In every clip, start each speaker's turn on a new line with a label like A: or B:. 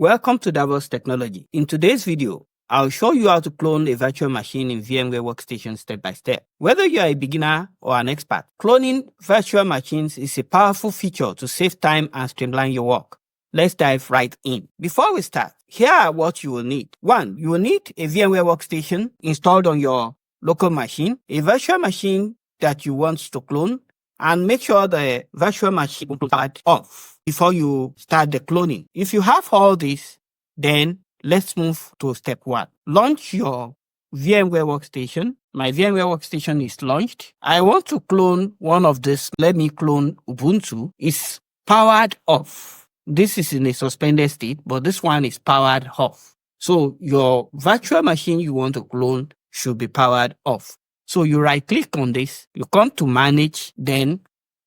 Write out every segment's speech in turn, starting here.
A: Welcome to Davos Technology. In today's video, I'll show you how to clone a virtual machine in VMware Workstation step by step. Whether you are a beginner or an expert, cloning virtual machines is a powerful feature to save time and streamline your work. Let's dive right in. Before we start, here are what you will need. 1. You will need a VMware Workstation installed on your local machine, a virtual machine that you want to clone, and make sure the virtual machine will be powered off before you start the cloning. If you have all this, then let's move to step 1. Launch your VMware Workstation. My VMware Workstation is launched. I want to clone one of this. Let me clone Ubuntu. It's powered off. This is in a suspended state, but this one is powered off. So your virtual machine you want to clone should be powered off. So you right click on this, you come to manage, then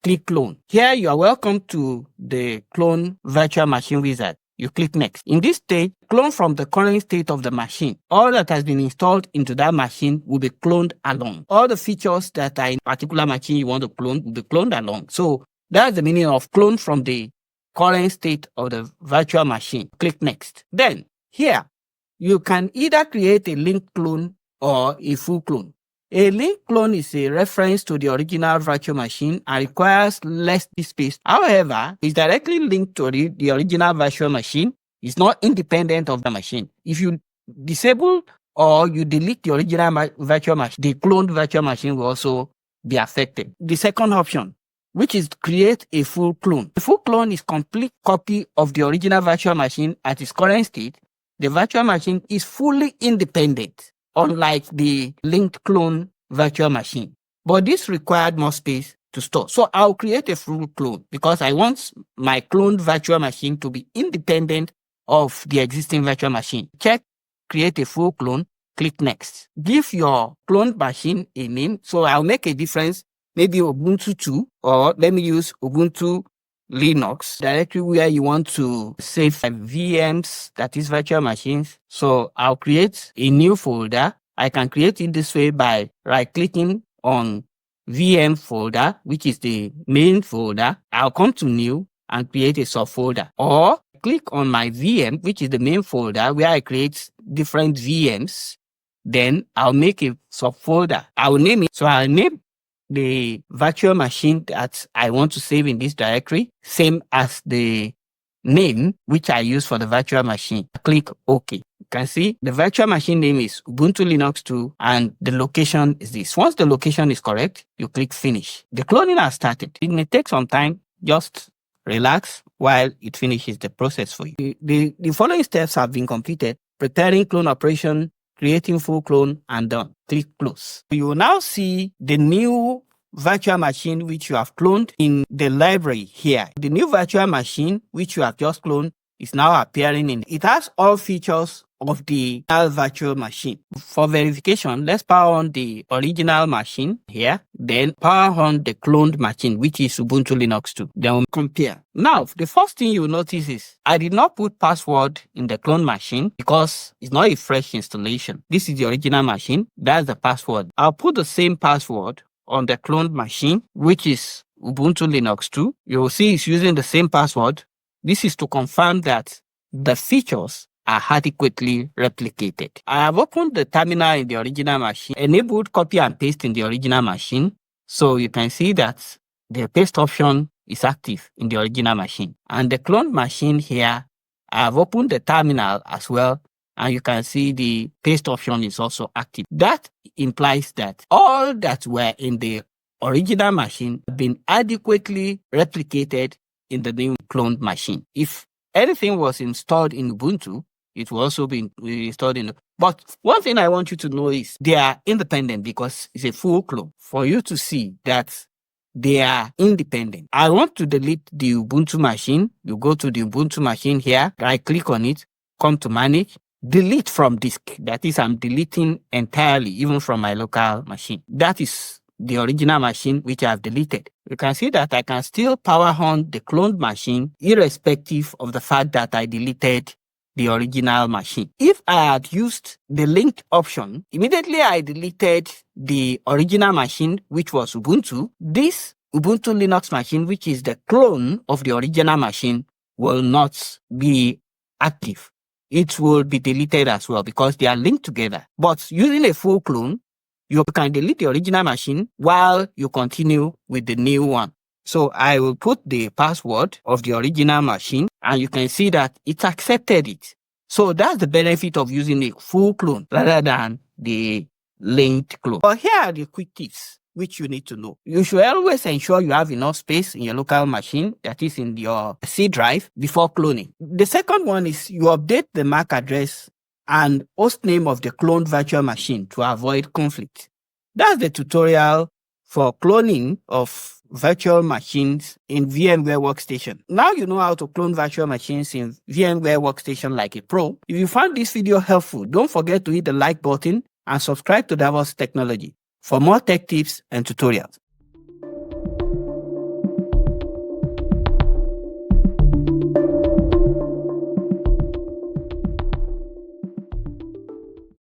A: click clone. Here you are welcome to the clone virtual machine wizard. You click next. In this stage, clone from the current state of the machine. All that has been installed into that machine will be cloned along. All the features that are in a particular machine you want to clone will be cloned along. So that's the meaning of clone from the current state of the virtual machine. Click next. Then here, you can either create a link clone or a full clone. A link clone is a reference to the original virtual machine and requires less disk space. However, it's directly linked to the original virtual machine. It's not independent of the machine. If you disable or you delete the original virtual machine, the cloned virtual machine will also be affected. The second option, which is create a full clone. A full clone is complete copy of the original virtual machine at its current state. The virtual machine is fully independent, unlike the linked clone virtual machine. But this required more space to store. So I'll create a full clone because I want my cloned virtual machine to be independent of the existing virtual machine. Check, create a full clone, click next. Give your cloned machine a name. So I'll make a difference, maybe Ubuntu 2, or let me use Ubuntu Linux directory where you want to save VMs, that is virtual machines. So I'll create a new folder. I can create it this way by right clicking on VM folder, which is the main folder. I'll come to new and create a subfolder, or click on my VM, which is the main folder where I create different VMs. Then I'll make a subfolder. I will name it. So I'll name the virtual machine that I want to save in this directory, same as the name which I use for the virtual machine. Click OK. You can see the virtual machine name is Ubuntu Linux 2 and the location is this. Once the location is correct, you click finish. The cloning has started. It may take some time. Just relax while it finishes the process for you. The following steps have been completed: preparing clone operation, creating full clone, and done. Click close. You will now see the new virtual machine which you have cloned in the library here. The new virtual machine which you have just cloned is now appearing in. It has all features of the virtual machine. For verification, let's power on the original machine here, then power on the cloned machine, which is Ubuntu Linux 2. Then we'll compare. Now, the first thing you'll notice is I did not put password in the cloned machine because it's not a fresh installation. This is the original machine. That's the password. I'll put the same password on the cloned machine, which is Ubuntu Linux 2. You'll see it's using the same password. This is to confirm that the features are adequately replicated. I have opened the terminal in the original machine, enabled copy and paste in the original machine. So you can see that the paste option is active in the original machine. And the cloned machine here, I have opened the terminal as well. And you can see the paste option is also active. That implies that all that were in the original machine have been adequately replicated in the new cloned machine. If anything was installed in Ubuntu, it will also be installed in. But one thing I want you to know is they are independent because it's a full clone. For you to see that they are independent. I want to delete the Ubuntu machine. You go to the Ubuntu machine here, right click on it, come to manage, delete from disk. That is, I'm deleting entirely, even from my local machine. That is the original machine which I have deleted. You can see that I can still power on the cloned machine irrespective of the fact that I deleted the original machine. If I had used the linked option, immediately I deleted the original machine, which was Ubuntu. This Ubuntu Linux machine, which is the clone of the original machine, will not be active, it will be deleted as well because they are linked together. But using a full clone, you can delete the original machine while you continue with the new one. So I will put the password of the original machine and you can see that it accepted it. So that's the benefit of using a full clone rather than the linked clone. But here are the quick tips which you need to know. You should always ensure you have enough space in your local machine, that is in your C drive, before cloning. The second one is you update the MAC address and host name of the cloned virtual machine to avoid conflict. That's the tutorial for cloning of virtual machines in VMware Workstation. Now you know how to clone virtual machines in VMware Workstation like a pro. If you found this video helpful, don't forget to hit the like button and subscribe to Davos Technology for more tech tips and tutorials.